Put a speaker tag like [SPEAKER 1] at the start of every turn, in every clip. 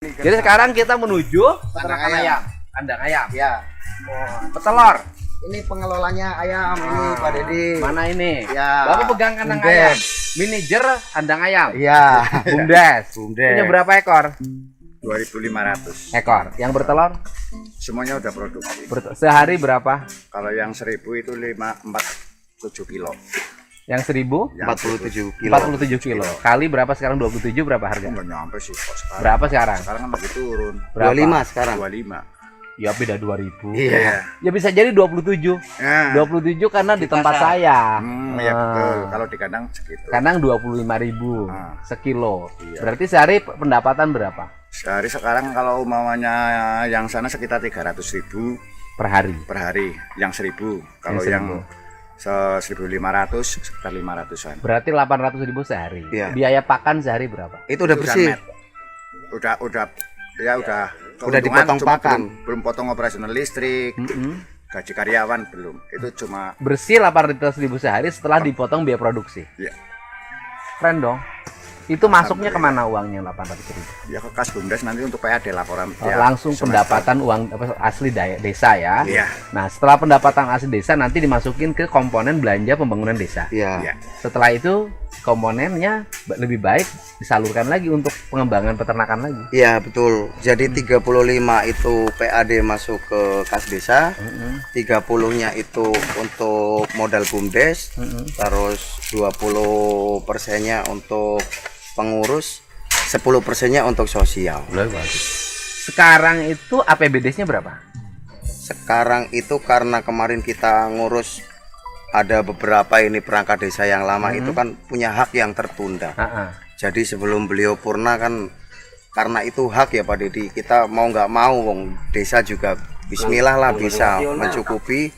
[SPEAKER 1] Jadi sekarang kita menuju peternakan ayam, kandang ayam.
[SPEAKER 2] Ya.
[SPEAKER 1] Petelur.
[SPEAKER 2] Ini pengelolanya ayam ini Pak Dedi.
[SPEAKER 1] Mana ini?
[SPEAKER 2] Ya.
[SPEAKER 1] Bapak pegang kandang
[SPEAKER 2] Bumdes.
[SPEAKER 1] ayam. Manajer kandang ayam.
[SPEAKER 2] Iya.
[SPEAKER 1] Bumdes.
[SPEAKER 2] Bumdes.
[SPEAKER 1] Punya berapa ekor?
[SPEAKER 3] 2.500.
[SPEAKER 1] Ekor. Yang bertelur?
[SPEAKER 3] Semuanya udah produksi.
[SPEAKER 1] Sehari berapa?
[SPEAKER 3] Kalau yang 1.000 itu 47 kilo.
[SPEAKER 1] Yang 1.000?
[SPEAKER 3] Yang
[SPEAKER 2] 47 kilo.
[SPEAKER 1] 47 kilo. Kali berapa sekarang? 27 berapa harga?
[SPEAKER 3] Enggak nyampe sih kok sekarang.
[SPEAKER 1] Berapa sekarang?
[SPEAKER 3] Sekarang kan lagi turun.
[SPEAKER 1] Berapa?
[SPEAKER 2] 25 sekarang.
[SPEAKER 3] 25.
[SPEAKER 1] Ya beda 2.000.
[SPEAKER 3] Iya.
[SPEAKER 1] Ya bisa jadi 27.
[SPEAKER 3] Nah.
[SPEAKER 1] 27 karena di tempat
[SPEAKER 2] pasar.
[SPEAKER 1] saya.
[SPEAKER 3] Ya betul. Kalau di kandang segitu.
[SPEAKER 1] Kadang 25.000
[SPEAKER 3] Ah.
[SPEAKER 1] sekilo.
[SPEAKER 3] Iya.
[SPEAKER 1] Berarti sehari pendapatan berapa
[SPEAKER 3] Sehari sekarang kalau umpamanya yang sana sekitar 300.000
[SPEAKER 1] per hari?
[SPEAKER 3] per hari. Yang 1.000. Kalau
[SPEAKER 1] Yang
[SPEAKER 3] yang 1.500 sekitar 500-an.
[SPEAKER 1] Berarti 800.000 sehari.
[SPEAKER 2] Iya.
[SPEAKER 1] Biaya pakan sehari berapa?
[SPEAKER 2] Itu udah
[SPEAKER 3] Itu
[SPEAKER 2] bersih.
[SPEAKER 3] net. Udah ya udah
[SPEAKER 2] Udah
[SPEAKER 3] keuntungan,
[SPEAKER 2] dipotong
[SPEAKER 3] cuma
[SPEAKER 2] pakan.
[SPEAKER 3] belum potong operasional listrik, gaji karyawan belum. Itu cuma
[SPEAKER 1] Bersih 800.000 sehari setelah dipotong biaya produksi.
[SPEAKER 3] ya,
[SPEAKER 1] Keren dong. Itu masuknya kemana uangnya 800.000?
[SPEAKER 3] ya ke kas Bumdes nanti untuk PAD laporan.
[SPEAKER 1] Oh,
[SPEAKER 3] ya,
[SPEAKER 1] langsung
[SPEAKER 3] semester.
[SPEAKER 1] pendapatan uang asli desa ya.
[SPEAKER 3] Iya.
[SPEAKER 1] Nah, setelah pendapatan asli desa nanti dimasukin ke komponen belanja pembangunan desa.
[SPEAKER 2] Iya.
[SPEAKER 3] Ya.
[SPEAKER 1] Setelah itu komponennya lebih baik disalurkan lagi untuk pengembangan peternakan lagi.
[SPEAKER 2] Iya, betul. Jadi 35 itu PAD masuk ke kas desa. 30-nya itu untuk modal Bumdes. Terus 20%-nya untuk pengurus, 10%-nya untuk sosial.
[SPEAKER 1] Sekarang itu APBD-nya berapa?
[SPEAKER 2] Sekarang itu karena kemarin kita ngurus ada beberapa ini perangkat desa yang lama itu kan punya hak yang tertunda. Jadi sebelum beliau purna kan karena itu hak ya Pak Dedi, kita mau nggak mau wong desa juga bismillah lah bisa mencukupi.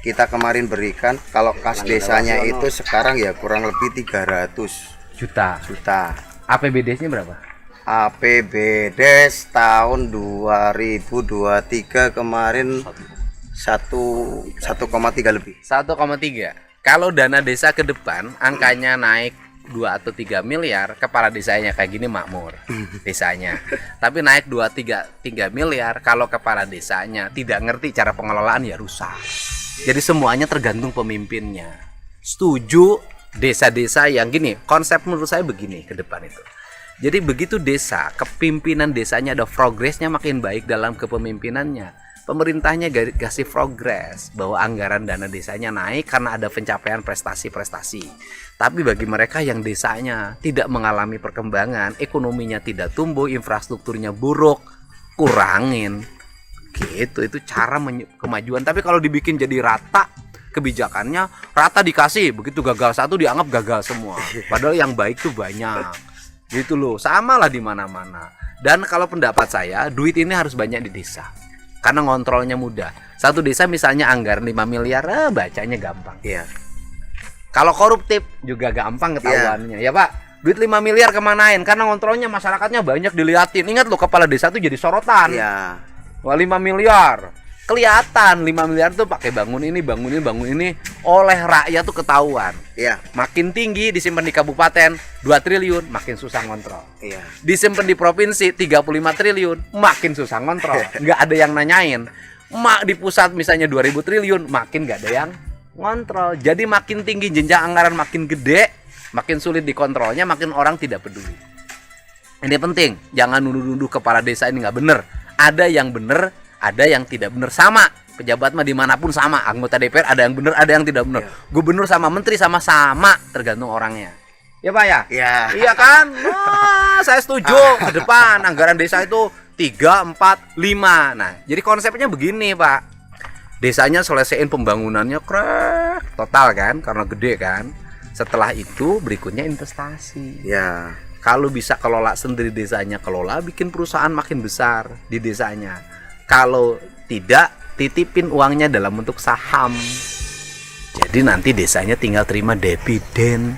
[SPEAKER 2] Kita kemarin berikan kalau kas desanya itu sekarang ya kurang lebih 300
[SPEAKER 1] Juta.
[SPEAKER 2] juta.
[SPEAKER 1] APBD-nya berapa?
[SPEAKER 2] APBD tahun 2023 kemarin 1,3 lebih.
[SPEAKER 1] 1,3. Kalau dana desa ke depan angkanya naik 2 atau 3 miliar, kepala desanya kayak gini makmur desanya. Tapi naik 2-3 miliar, kalau kepala desanya tidak ngerti cara pengelolaan ya rusak. Jadi semuanya tergantung pemimpinnya. Setuju desa-desa yang gini, konsep menurut saya begini ke depan itu. Jadi begitu desa, kepimpinan desanya ada progresnya makin baik dalam kepemimpinannya. Pemerintahnya kasih progres bahwa anggaran dana desanya naik karena ada pencapaian prestasi-prestasi. Tapi bagi mereka yang desanya tidak mengalami perkembangan, ekonominya tidak tumbuh, infrastrukturnya buruk, kurangin. Gitu, itu cara kemajuan. Tapi kalau dibikin jadi rata, kebijakannya rata dikasih, begitu gagal satu dianggap gagal semua. Padahal yang baik tuh banyak. Gitu loh, sama lah di mana-mana. Dan kalau pendapat saya, duit ini harus banyak di desa. Karena ngontrolnya mudah. Satu desa misalnya anggaran 5 miliar, bacanya gampang.
[SPEAKER 2] Iya.
[SPEAKER 1] Kalau koruptif juga gampang ketahuannya. Ya Pak, duit 5 miliar kemanain? Karena ngontrolnya masyarakatnya banyak diliatin. Ingat loh, kepala desa tuh jadi sorotan.
[SPEAKER 2] Iya.
[SPEAKER 1] Wah, 5 miliar. Kelihatan 5 miliar tuh pakai bangun ini oleh rakyat tuh ketahuan.
[SPEAKER 2] Iya.
[SPEAKER 1] Makin tinggi disimpan di kabupaten 2 triliun, makin susah ngontrol.
[SPEAKER 2] Iya.
[SPEAKER 1] Disimpan di provinsi 35 triliun, makin susah ngontrol. Nggak ada yang nanyain. Di pusat misalnya 2.000 triliun, makin nggak ada yang ngontrol. Jadi makin tinggi jenjang anggaran, makin gede, makin sulit dikontrolnya, makin orang tidak peduli. Ini penting, jangan nuduh-nuduh kepala desa ini nggak bener. Ada yang bener, ada yang tidak benar. Sama pejabat mah dimanapun sama, anggota DPR ada yang benar, ada yang tidak benar. Gubernur sama menteri sama-sama, tergantung orangnya. Ya Pak ya?
[SPEAKER 2] Iya.
[SPEAKER 1] Iya kan? Nah, saya setuju. Ke depan anggaran desa itu 3, 4, 5. Nah, jadi konsepnya begini Pak. Desanya selesaiin pembangunannya krek total kan, karena gede kan. Setelah itu berikutnya investasi.
[SPEAKER 2] Ya.
[SPEAKER 1] Kalau bisa kelola sendiri desanya, kelola bikin perusahaan makin besar di desanya. Kalau tidak, titipin uangnya dalam bentuk saham. Jadi nanti desanya tinggal terima dividen.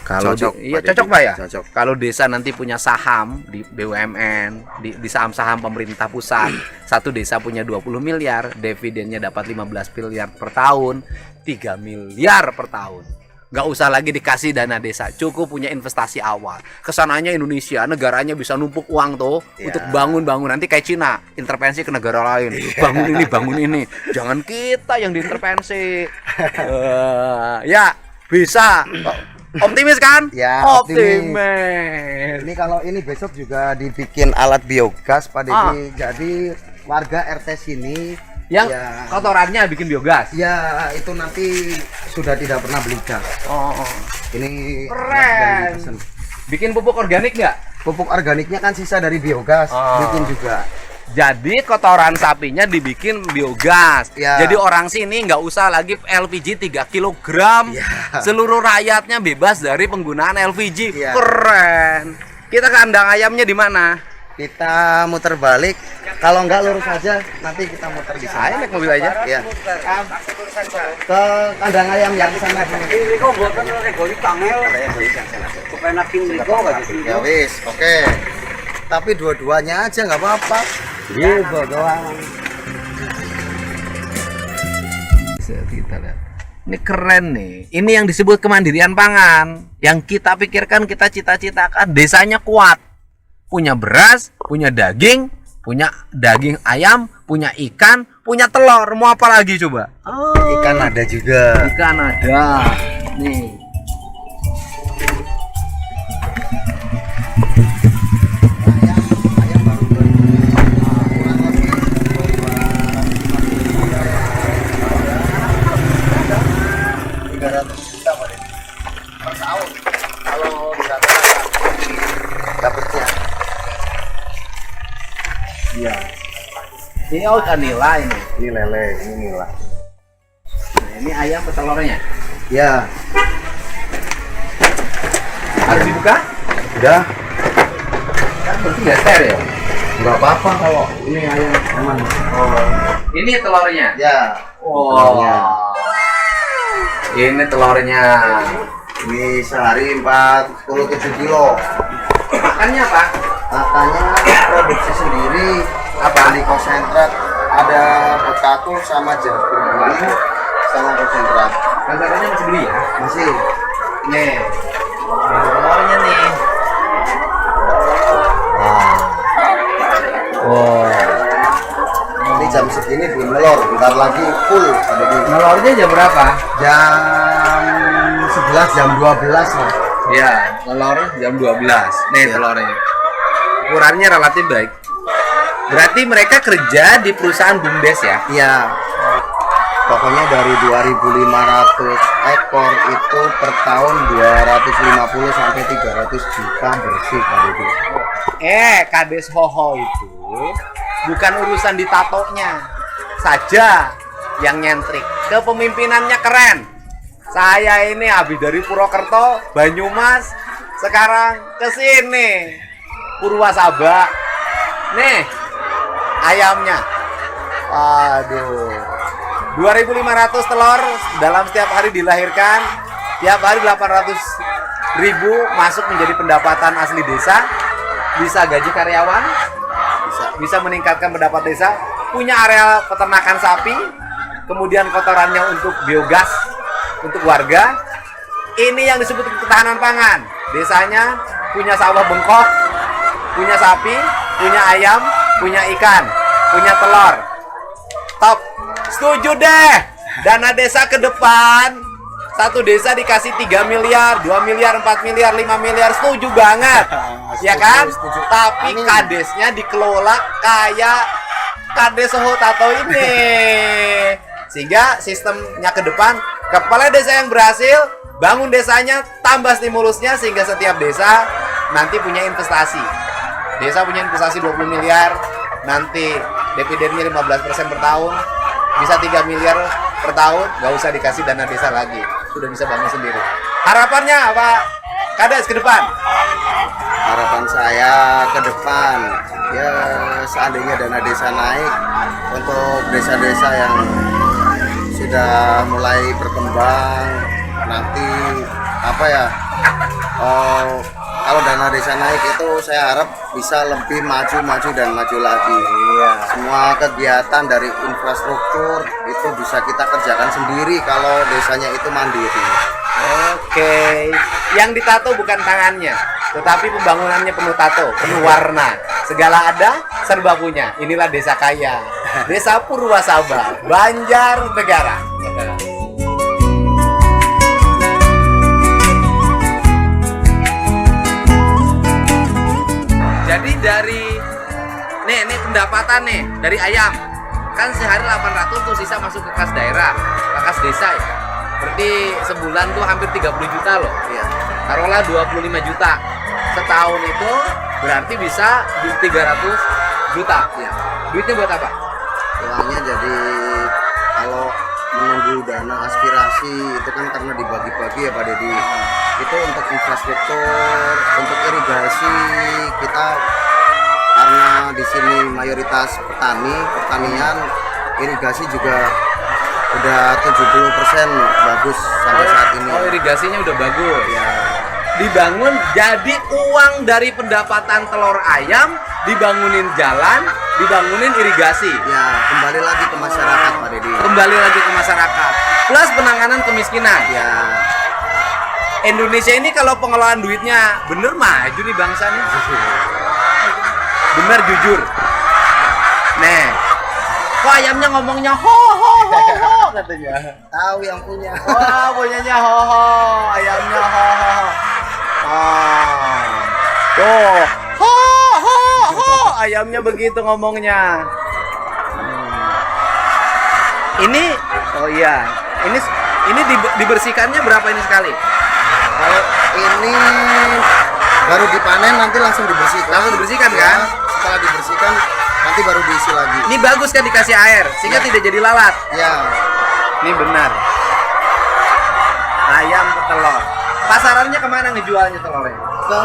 [SPEAKER 1] Kalau
[SPEAKER 2] Cocok,
[SPEAKER 1] iya
[SPEAKER 2] Pak
[SPEAKER 1] cocok
[SPEAKER 2] Dedi.
[SPEAKER 1] Pak ya.
[SPEAKER 2] Cocok.
[SPEAKER 1] Kalau desa nanti punya saham di BUMN, di saham-saham pemerintah pusat, satu desa punya 20 miliar, dividennya dapat 15 miliar per tahun, 3 miliar per tahun. nggak usah lagi dikasih dana desa, cukup punya investasi awal. Kesananya Indonesia, negaranya bisa numpuk uang tuh untuk bangun-bangun, nanti kayak Cina intervensi ke negara lain, bangun ini, jangan kita yang diintervensi. Ya bisa, optimis kan?
[SPEAKER 2] Ya,
[SPEAKER 1] optimis.
[SPEAKER 2] Ini kalau ini besok juga dibikin alat biogas Pak Dedi. Jadi warga RT sini
[SPEAKER 1] yang kotorannya bikin biogas.
[SPEAKER 2] Ya, itu nanti sudah tidak pernah beli gas. Ini
[SPEAKER 1] keren. Bikin pupuk organik nggak?
[SPEAKER 2] Pupuk organiknya kan sisa dari biogas, bikin juga.
[SPEAKER 1] Jadi kotoran sapinya dibikin biogas.
[SPEAKER 2] Ya.
[SPEAKER 1] Jadi orang sini nggak usah lagi LPG 3 kg.
[SPEAKER 2] Ya.
[SPEAKER 1] Seluruh rakyatnya bebas dari penggunaan LPG.
[SPEAKER 2] Ya.
[SPEAKER 1] Keren. Kita kandang ayamnya di mana?
[SPEAKER 2] Kita muter balik. Kalau nggak lurus aja, nanti kita muter di sana.
[SPEAKER 1] Ayo naik mobil aja.
[SPEAKER 2] Ya. Ke kandang ayam yang sana. Ya wis, oke. Tapi dua-duanya aja nggak apa-apa. Iya, doang.
[SPEAKER 1] Bisa kita lihat. Ini keren nih. Ini yang disebut kemandirian pangan. Yang kita pikirkan, kita cita-citakan, desanya kuat. Punya beras, punya daging ayam, punya ikan, punya telur. Mau apa lagi coba?
[SPEAKER 2] Ikan ada juga.
[SPEAKER 1] Ikan ada. Nih.
[SPEAKER 2] Ayam baru 300 juta per tahun. Kalau dapatnya. Iya.
[SPEAKER 1] Ini ikan nila ini.
[SPEAKER 2] Ini lele, ini nila.
[SPEAKER 1] Nah, ini ayam petelurnya.
[SPEAKER 2] Ya,
[SPEAKER 1] Harus dibuka?
[SPEAKER 2] udah.
[SPEAKER 1] Kan berarti nggak steril.
[SPEAKER 2] Nggak apa-apa kalau ini ayam aman.
[SPEAKER 1] Ini telurnya.
[SPEAKER 2] Ya.
[SPEAKER 1] Telurnya. Ini telurnya.
[SPEAKER 2] Ini sehari 47 kilo.
[SPEAKER 1] Makannya apa?
[SPEAKER 2] Makannya produksi sendiri.
[SPEAKER 1] Apa?
[SPEAKER 2] Di konsentrat ada betatul sama jagung giling sama konsentrat.
[SPEAKER 1] Konsentratnya masih beli ya?
[SPEAKER 2] Masih.
[SPEAKER 1] Nih. Ini telurnya nih.
[SPEAKER 2] Ini jam segini belum nelor, bentar lagi full.
[SPEAKER 1] Telurnya jam berapa?
[SPEAKER 2] Jam 11, jam 12 lah.
[SPEAKER 1] Ya, telur jam 12. Nih telurnya. Ukurannya relatif baik. Berarti mereka kerja di perusahaan BUMDes ya?
[SPEAKER 2] Iya. Pokoknya dari 2.500 ekor itu per tahun 250 sampai 300 juta bersih kali itu.
[SPEAKER 1] Kades Hoho itu bukan urusan di tatonya saja yang nyentrik. Kepemimpinannya keren. Saya ini habis dari Purwokerto, Banyumas, sekarang ke sini Purwasaba. Nih ayamnya. Aduh. 2.500 telur dalam setiap hari dilahirkan. Tiap hari 800.000 masuk menjadi pendapatan asli desa. Bisa gaji karyawan, bisa meningkatkan pendapat desa, punya area peternakan sapi, kemudian kotorannya untuk biogas untuk warga. Ini yang disebut ketahanan pangan. Desanya punya sawah bengkok, punya sapi, punya ayam, punya ikan, punya telur. Top. Setuju deh. Dana desa ke depan, satu desa dikasih 3 miliar, 2 miliar, 4 miliar, 5 miliar, setuju banget. Ya kan?
[SPEAKER 2] Setuju.
[SPEAKER 1] Tapi
[SPEAKER 2] Amin.
[SPEAKER 1] kadesnya dikelola kayak kades Soho Tato ini. Sehingga sistemnya ke depan, kepala desa yang berhasil bangun desanya, tambah stimulusnya sehingga setiap desa nanti punya investasi. Desa punya investasi 20 miliar, nanti dividennya 15% per tahun, bisa 3 miliar per tahun, nggak usah dikasih dana desa lagi, sudah bisa bangun sendiri. Harapannya Pak Kades ke depan?
[SPEAKER 2] Harapan saya ke depan, ya seandainya dana desa naik untuk desa-desa yang sudah mulai berkembang, nanti apa ya, kalau dana desa naik itu saya harap bisa lebih maju dan maju lagi.
[SPEAKER 1] Iya.
[SPEAKER 2] Semua kegiatan dari infrastruktur itu bisa kita kerjakan sendiri kalau desanya itu mandiri.
[SPEAKER 1] Oke. Yang ditato bukan tangannya, tetapi pembangunannya penuh tato, penuh warna. Segala ada, serba punya. Inilah desa kaya. Desa Purwasaba, Banjarnegara. Jadi dari nih pendapatan nih dari ayam kan sehari 800 tuh sisa masuk ke kas daerah, ke kas desa ya. Berarti sebulan tuh hampir 30 juta loh.
[SPEAKER 2] Iya.
[SPEAKER 1] Taruhlah 25 juta. Setahun itu berarti bisa 300 juta.
[SPEAKER 2] Iya.
[SPEAKER 1] Duitnya buat apa?
[SPEAKER 2] Uangnya jadi kalau menunggu dana aspirasi itu kan karena dibagi-bagi ya Pak Deddy. Itu untuk infrastruktur, untuk irigasi kita karena di sini mayoritas pertanian, irigasi juga udah 70% bagus sampai saat ini.
[SPEAKER 1] Oh, irigasinya udah bagus.
[SPEAKER 2] Ya,
[SPEAKER 1] Dibangun jadi uang dari pendapatan telur ayam, dibangunin jalan, dibangunin irigasi.
[SPEAKER 2] ya kembali lagi ke masyarakat Pak Deddy.
[SPEAKER 1] Kembali lagi ke masyarakat. Plus penanganan kemiskinan.
[SPEAKER 2] Ya,
[SPEAKER 1] Indonesia ini kalau pengelolaan duitnya bener maju nih bangsa nih. Bener jujur. Nih, kok ayamnya ngomongnya ho ho ho ho katanya.
[SPEAKER 2] tahu yang punya.
[SPEAKER 1] Wah, punyanya ho ho, ayamnya ho ho. Oh. Tuh, ho ho ho, ayamnya begitu ngomongnya. Ini oh iya, ini dibersihkannya berapa ini sekali?
[SPEAKER 2] Kalau ini baru dipanen nanti langsung dibersihkan.
[SPEAKER 1] Langsung dibersihkan
[SPEAKER 2] Ya,
[SPEAKER 1] kan?
[SPEAKER 2] setelah dibersihkan nanti baru diisi lagi.
[SPEAKER 1] Ini bagus kan dikasih air sehingga
[SPEAKER 2] Ya.
[SPEAKER 1] tidak jadi lalat.
[SPEAKER 2] Ya,
[SPEAKER 1] Ini benar. Ayam ke telur. Pasarannya kemana ngejualnya telurnya?
[SPEAKER 2] ke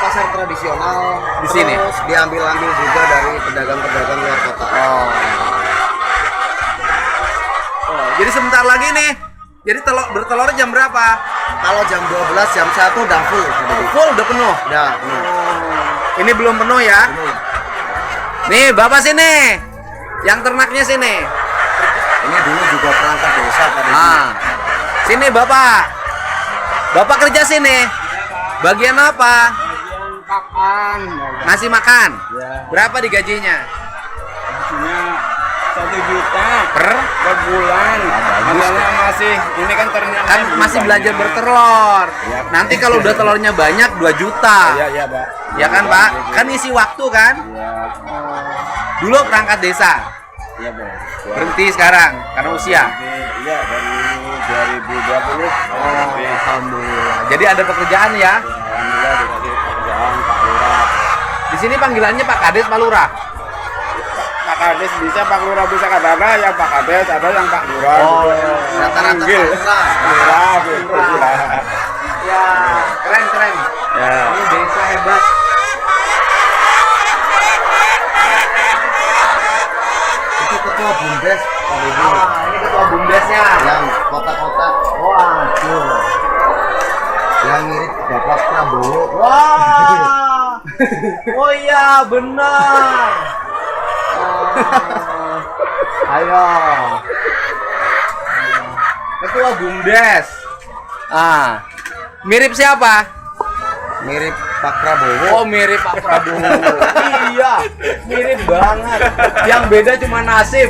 [SPEAKER 2] pasar tradisional
[SPEAKER 1] Di sini?
[SPEAKER 2] terus diambil juga dari pedagang-pedagang luar kota.
[SPEAKER 1] Oh, jadi sebentar lagi nih. Jadi bertelur jam berapa?
[SPEAKER 2] Kalau jam 12 jam 1 udah full.
[SPEAKER 1] Full udah penuh.
[SPEAKER 2] Udah penuh.
[SPEAKER 1] Ini belum penuh ya.
[SPEAKER 2] Penuh.
[SPEAKER 1] Nih, Bapak sini. Yang ternaknya sini.
[SPEAKER 2] Ini dulu juga perangkat desa Pak Deddy.
[SPEAKER 1] Ah. Sini, Bapak. Bapak kerja sini. Bagian apa?
[SPEAKER 3] Bagian pakan.
[SPEAKER 1] Ngasih makan.
[SPEAKER 3] Ya.
[SPEAKER 1] Berapa digajinya?
[SPEAKER 3] Punya 1 juta
[SPEAKER 1] Per
[SPEAKER 3] per bulan. Padahal masih ini kan ternyata
[SPEAKER 1] kan masih belajar bertelur.
[SPEAKER 3] Iya.
[SPEAKER 1] Nanti kalau udah telurnya banyak 2 juta.
[SPEAKER 3] Iya, Pak.
[SPEAKER 1] Ya kan, Pak? Kan isi waktu kan?
[SPEAKER 3] Iya.
[SPEAKER 1] Dulu perangkat desa.
[SPEAKER 3] Iya, Bang.
[SPEAKER 1] Berhenti sekarang karena usia.
[SPEAKER 3] Iya, dari 2020.
[SPEAKER 1] Alhamdulillah. Jadi ada pekerjaan ya.
[SPEAKER 3] Alhamdulillah dikasih pekerjaan Pak Lurah.
[SPEAKER 1] Di sini panggilannya Pak Kades, Pak Lurah.
[SPEAKER 3] Pak Kades bisa, Pak Lurah bisa, kata ada yang Pak Kades, ada yang Pak Lurah.
[SPEAKER 1] Oh,
[SPEAKER 2] rata-rata
[SPEAKER 3] Panggil.
[SPEAKER 2] Pak
[SPEAKER 3] Lurah, gitu.
[SPEAKER 1] Ya, keren.
[SPEAKER 3] Ya.
[SPEAKER 1] Ini desa hebat.
[SPEAKER 2] Itu ketua Bumdes Pak Deddy.
[SPEAKER 1] Ini ketua bumdesnya.
[SPEAKER 2] Yang kota-kota
[SPEAKER 1] Waduh.
[SPEAKER 2] yang mirip Bapak Prabowo.
[SPEAKER 1] Wah. Oh iya, benar. Oh. Ayo. Ketua bumdes. Ah. Mirip siapa?
[SPEAKER 2] Mirip Pak Prabowo.
[SPEAKER 1] Oh, mirip Pak Prabowo. Iya, mirip banget. Yang beda cuma nasib.